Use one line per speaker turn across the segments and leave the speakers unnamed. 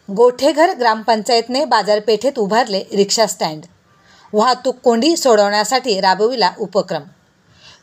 गोठेघर ग्रामपंचायतने बाजारपेठेत उभारले रिक्षा स्टँड। वाहतूक कोंडी सोडवण्यासाठी राबविला उपक्रम।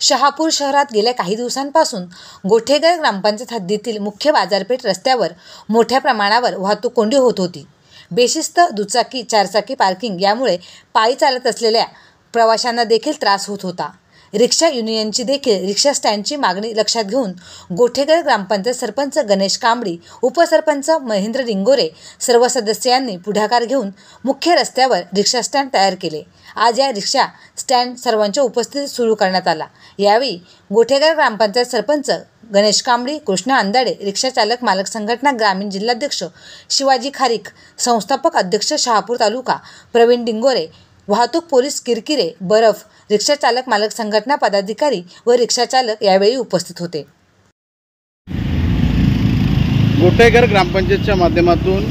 शहापूर शहरात गेल्या काही दिवसांपासून गोठेघर ग्रामपंचायत हद्दीतील मुख्य बाजारपेठ रस्त्यावर मोठ्या प्रमाणावर वाहतूक कोंडी होत होती। बेशिस्त दुचाकी चारचाकी पार्किंग यामुळे पायी चालत असलेल्या प्रवाशांना देखील त्रास होत होता। रिक्षा युनियनची देखील रिक्षा स्टँडची मागणी लक्षात घेऊन गोठेघर ग्रामपंचायत सरपंच गणेश कांबळी, उपसरपंच महेंद्र डिंगोरे सर्व सदस्यांनी पुढाकार घेऊन मुख्य रस्त्यावर रिक्षा स्टँड तयार केले। आज या रिक्षा स्टँड सर्वांच्या उपस्थितीत सुरू करण्यात आला। यावेळी गोठेघर ग्रामपंचायत सरपंच गणेश कांबळी, कृष्णा अंदाडे, रिक्षा चालक मालक संघटना ग्रामीण जिल्हाध्यक्ष शिवाजी खारीक, संस्थापक अध्यक्ष शहापूर तालुका प्रवीण डिंगोरे, वाहतूक पोलीस किरकिरे, बरफ, रिक्षा चालक मालक संघटना पदाधिकारी व रिक्षा चालक यावेळी उपस्थित होते।
गोठेघर ग्रामपंचायतच्या माध्यमातून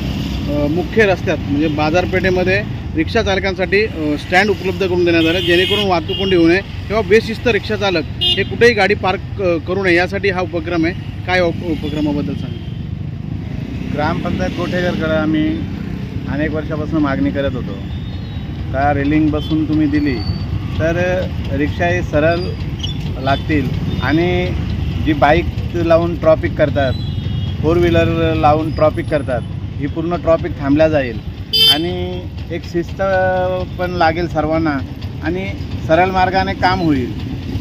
मुख्य रस्त्यात म्हणजे बाजारपेठेमध्ये रिक्षा चालकांसाठी स्टँड उपलब्ध करून देण्यात आले, जेणेकरून वाहतूक कोंडी होऊ नये किंवा बेशिस्त रिक्षा चालक हे कुठेही गाडी पार्क करू नये यासाठी हा उपक्रम आहे। काय उपक्रमाबद्दल सांगा।
ग्रामपंचायत गोठेघरकडे आम्ही अनेक वर्षापासून मागणी करत होतो का रेलिंग बसून तुम्ही दिली तर रिक्षाही सरळ लागतील आणि जी बाईक लावून ट्रॉफिक करतात, फोर व्हीलर लावून ट्रॉफिक करतात, ही पूर्ण ट्रॉफिक थांबल्या जाईल आणि एक शिस्त पण लागेल सर्वांना आणि सरळ मार्गाने काम होईल।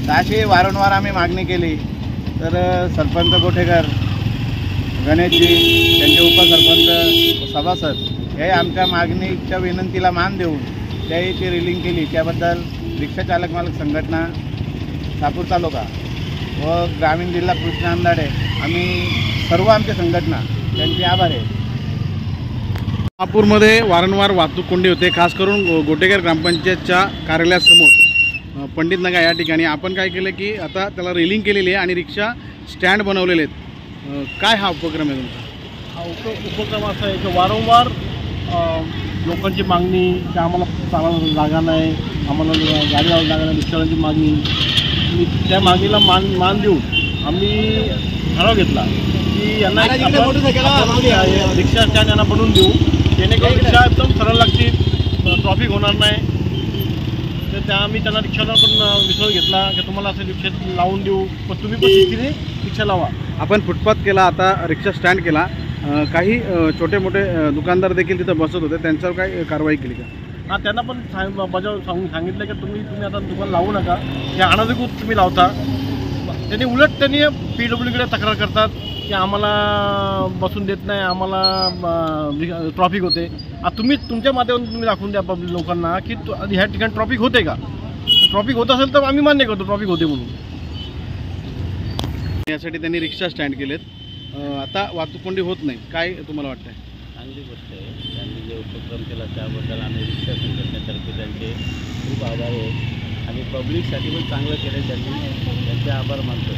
तर अशी वारंवार आम्ही मागणी केली तर सरपंच गोठेघर गणेशजी, त्यांचे उपसरपंच सभासद हे आमच्या मागणीच्या विनंतीला मान देऊन त्याही ती रिलिंग केली। त्याबद्दल रिक्षा चालक मालक संघटना शहापूर तालुका व ग्रामीण जिल्हा कृष्णा अंदाडे आम्ही सर्व आमच्या संघटना त्यांचे आभार आहे।
शहापूरमध्ये वारंवार वाहतूक कोंडी होते, खास करून गोठेघर ग्रामपंचायतच्या कार्यालयासमोर पंडित नगर या ठिकाणी आपण काय केलं की आता त्याला रेलिंग केलेली आहे आणि रिक्षा स्टँड बनवलेले आहेत। काय हा उपक्रम आहे तुमचा?
हा उपक्रम असा आहे की वारंवार लोकांची मागणी की आम्हाला चालायला जागा नाही, आम्हाला गाडी लावायला जागा नाही, रिक्षावाल्यांची मागणी, त्या मागणीला मान देऊन आम्ही ठराव घेतला की यांना रिक्षा स्टँड यांना बनवून देऊ, जेणेकरून रिक्षा एकदम सरळ लागतील, ट्रॉफिक होणार नाही। तर आम्ही त्यांना रिक्षाचा पण विश्वास घेतला की तुम्हाला असं रिक्षा लावून देऊ, पण तुम्ही पण शिस्तीने रिक्षा लावा। आपण
फुटपाथ केला, आता रिक्षा स्टँड केला, काही छोटे मोठे दुकानदार देखील तिथं बसत होते, त्यांच्यावर काय कारवाई केली का?
हां, त्यांना पण सांगितलं की तुम्ही आता दुकान लावू नका, हे अनधिकृत तुम्ही लावता। त्यांनी PWकडे तक्रार करतात की आम्हाला बसून देत नाही, आम्हाला ट्रॉफिक होते। आता तुम्ही तुमच्या माध्यमातून तुम्ही दाखवून द्या पब्लिक लोकांना की ह्या ठिकाणी ट्रॉफिक होते का। ट्रॉफिक होत असेल तर आम्ही मान्य करतो ट्रॉफिक होते म्हणून।
यासाठी त्यांनी रिक्षा स्टँड केलेत, आता वाहतूक कोंडी होत नाही, काय तुम्हाला वाटतंय?
चांगली गोष्ट आहे, त्यांनी जे उपक्रम केला त्याबद्दल आम्ही रिक्षा संघटनेतर्फे त्यांचे खूप आभार आहे आणि पब्लिकसाठी पण चांगलं केलं त्यांनी, त्यांचे आभार मानतो।